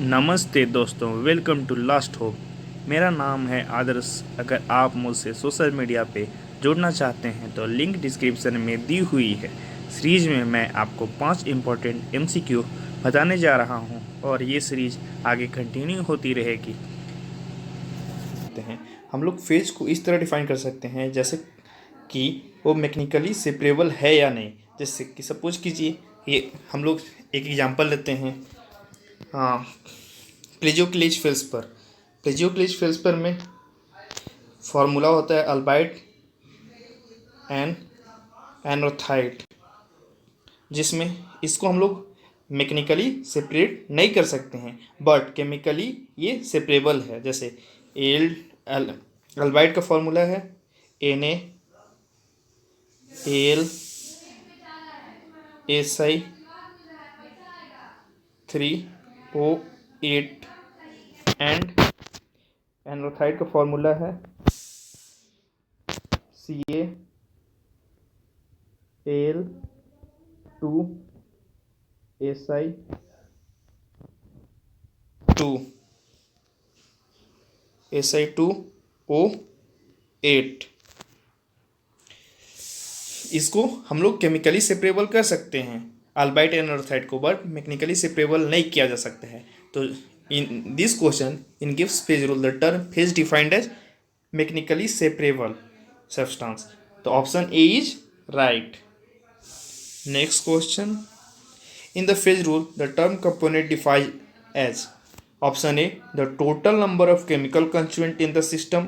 नमस्ते दोस्तों, welcome to last hope. मेरा नाम है आदर्श। अगर आप मुझसे सोशल मीडिया पे जुड़ना चाहते हैं तो लिंक डिस्क्रिप्शन में दी हुई है। सीरीज में मैं आपको 5 इम्पोर्टेंट एमसीक्यू बताने जा रहा हूं और ये सीरीज आगे कंटिन्यू होती रहेगी। हम लोग फेज को इस तरह डिफाइन कर सकते हैं जैसे कि वो मैकेनिकली सेपरेबल है या नहीं। जैसे कि सपोज कीजिए, ये हम लोग एक एग्जांपल लेते हैं। हाँ, प्लेजियोक्लेज फेल्सपर। प्लेजियोक्लेज फेल्सपर में फॉर्मूला होता है अल्बाइट एंड एनोथाइड, जिसमें इसको हम लोग मैकेनिकली सेपरेट नहीं कर सकते हैं बट केमिकली ये सेपरेबल है। जैसे एल अल्बाइट का फॉर्मूला है NaAlSi3O8 एंड एनोथाइड का फॉर्मूला है Ca2Si2 इसको हम लोग केमिकली सेपरेबल कर सकते हैं अल्बाइट एनोथाइड को, बट मैकेनिकली सेपरेबल नहीं किया जा सकता है। तो in this question in gives phase rule the term phase defined as mechanically separable substance. तो option A is right. Next question, in the phase rule the term component defined as option A the total number of chemical constituent in the system,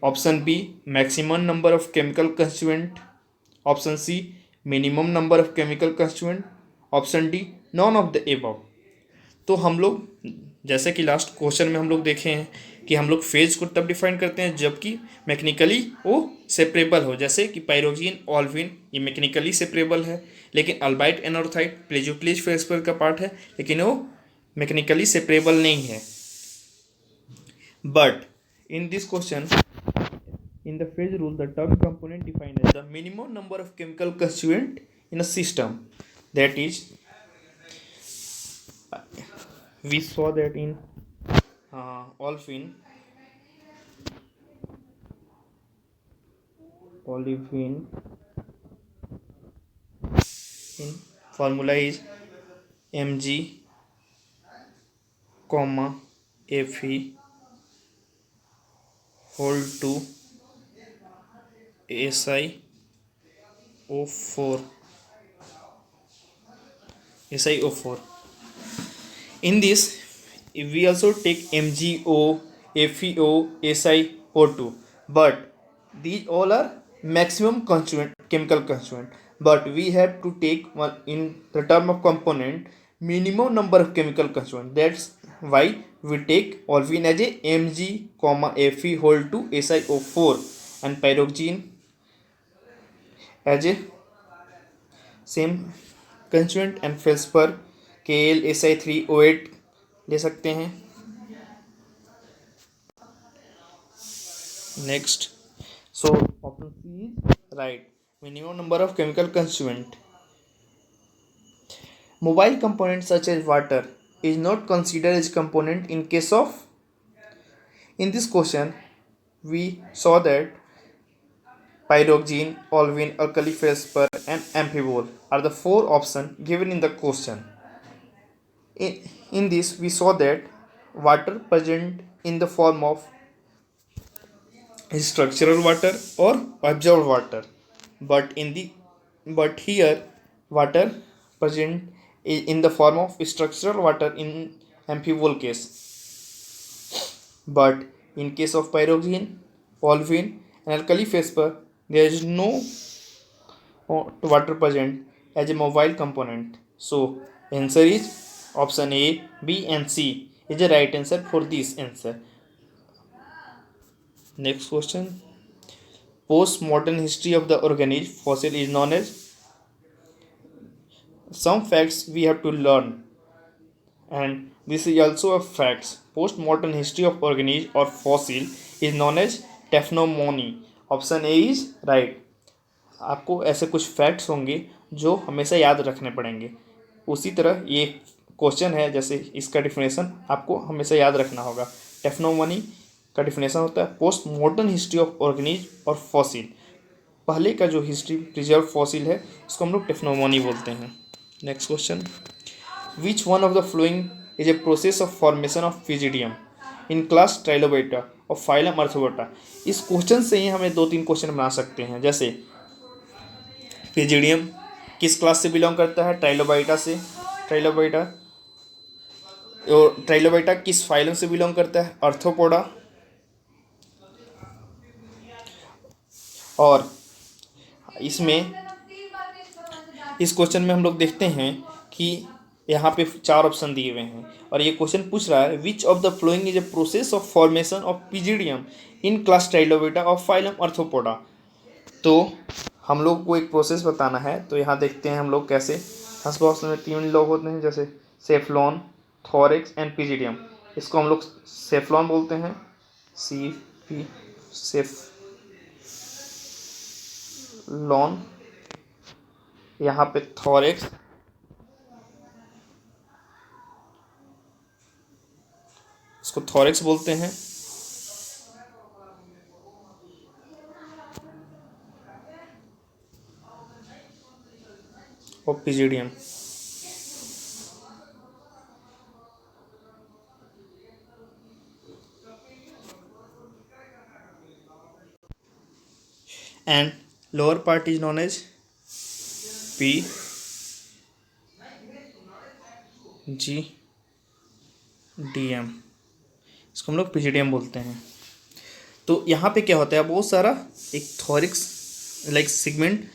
option B maximum number of chemical constituent, option C minimum number of chemical constituent, option D none of the above। तो हम लोग जैसे कि last question में हम लोग देखे हैं कि हम लोग फेज को तब डिफाइन करते हैं जबकि मैकेनिकली वो सेपरेबल हो। जैसे कि पायरोक्सिन ऑल्विन ये मैकेनिकली सेपरेबल है, लेकिन अल्बाइट एनोथाइड प्लेजियोक्लेज फेल्सपर का पार्ट है, लेकिन वो मैकेनिकली सेपरेबल नहीं है। But in this question in the phase rule the term component defined as the minimum number of chemical constituent in a system, that is we saw that in olefin in formula is Mg comma Fe whole to SiO4 in this we also take MgO, FeO, SiO2, but these all are maximum constituent chemical constituent, but we have to take one in the term of component minimum number of chemical constituent. That's why we take olefin as a Mg comma Fe whole to SiO4 and pyroxene as a same constituent and feldspar KlSi3O8 ले सकते हैं। Next, so option C is right, minimum number of chemical constituent. Mobile component such as water is not considered as component in case of. In this question we saw that pyroxene, olivine, alkali feldspar and amphibole are the 4 options given in the question. In this we saw that water present in the form of structural water or absorbed water, but here water present in the form of structural water in amphibole case, but in case of pyroxene, olivine and alkali feldspar there is no water present as a mobile component. So answer is option A, B and C is the right answer for this answer. Next question, post-modern history of the organism fossil is known as. Some facts we have to learn, and this is also a facts. Post-modern history of organism or fossil is known as taphonomy. Option A is right. आपको ऐसे कुछ facts होंगे जो हमेशा याद रखने पड़ेंगे। उसी तरह ये क्वेश्चन है, जैसे इसका डिफिनेशन आपको हमेशा याद रखना होगा। टेक्नोमनी का डिफिनेशन होता है post modern history of organisms और फॉसिल। पहले का जो हिस्ट्री प्रिजर्व फॉसिल है उसको हम लोग टेक्नोमनी बोलते हैं। Next question, which one of the following is a process of formation of pygidium in class Trilobita और फाइलम अर्थोबाटा। इस क्वेश्चन से ही हमें 2-3 क्वेश्चन बना सकते हैं। जैसे फिजिडियम किस क्लास से बिलोंग करता है? ट्राइलोबाइटा से। ट्राइलोबाइटा और ट्राइलोबाइटा किस फाइलम से बिलोंग करता है? अर्थोपोडा। और इसमें इस क्वेश्चन में हम लोग देखते हैं कि यहाँ पे 4 ऑप्शन दिए हुए हैं और ये क्वेश्चन पूछ रहा है which of the following is a process of formation of pygidium in class Trilobita of phylum Arthropoda. तो हम लोग को एक प्रोसेस बताना है, तो यहाँ देखते हैं हम लोग कैसे। फर्स्ट बॉक्स में 3 लोग होते हैं, जैसे सेफ्लॉन, थोरेक्स एंड पिजिडियम। इसको हम लोग सेफ्लॉन बोलते हैं, CP सेफ्लॉन। यहाँ पे थोरेक्स, इसको थोरेक्स बोलते हैं। और pygidium. And lower part is known as PGDM, इसको हम लोग पिजिडियम बोलते हैं। तो यहाँ पे क्या होता है, बहुत सारा एक थोरिक्स लाइक सिगमेंट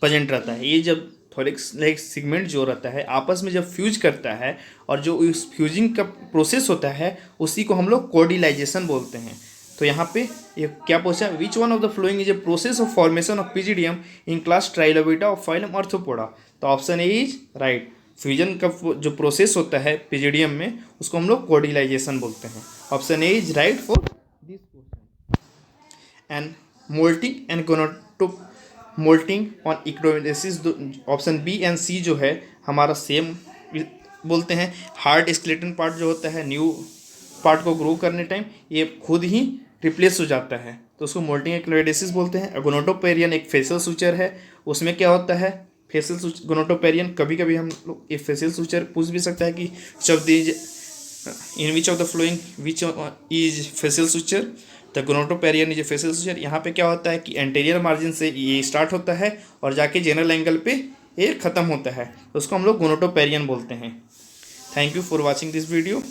प्रेजेंट रहता है। ये जब थोरिक्स लाइक सिगमेंट जो रहता है आपस में जब फ्यूज करता है और जो इस फ्यूजिंग का प्रोसेस होता है उसी को हम लोग कोर्डिलाइजेशन बोलते हैं। तो यहाँ पे ये क्या पूछा, which one of the following is a process of formation of pygidium in class Trilobita of phylum Arthropoda. तो option A is right. Fusion का जो प्रोसेस होता है पिजिडियम में उसको हम लोग कोर्डिलाइजेशन बोलते हैं। Option A is right for this question. And molting and gonato molting on इक्रोमेसिस, ऑप्शन बी एंड सी जो है हमारा सेम बोलते हैं। हार्ड स्केलेटन पार्ट जो होता है न्यू पार्ट को ग्रो करने टाइम ये खुद ही रिप्लेस हो जाता है, तो उसको मोल्टिंग एक्लोइडेसिस बोलते हैं। गोनाटोपेरियन एक फेशियल सूचर है, उसमें क्या होता है फेशियल गोनाटोपेरियन। कभी कभी हम लोग ये फेशियल सूचर पूछ भी सकता है कि in which of the following which is facial suture. The gonatoparian is a facial suture. यहाँ पे क्या होता है कि एंटीरियर मार्जिन से ये स्टार्ट होता है और जाके जनरल एंगल पे ये ख़त्म होता है, तो उसको हम लोग गोनाटोपेरियन बोलते हैं। Thank you for watching this video.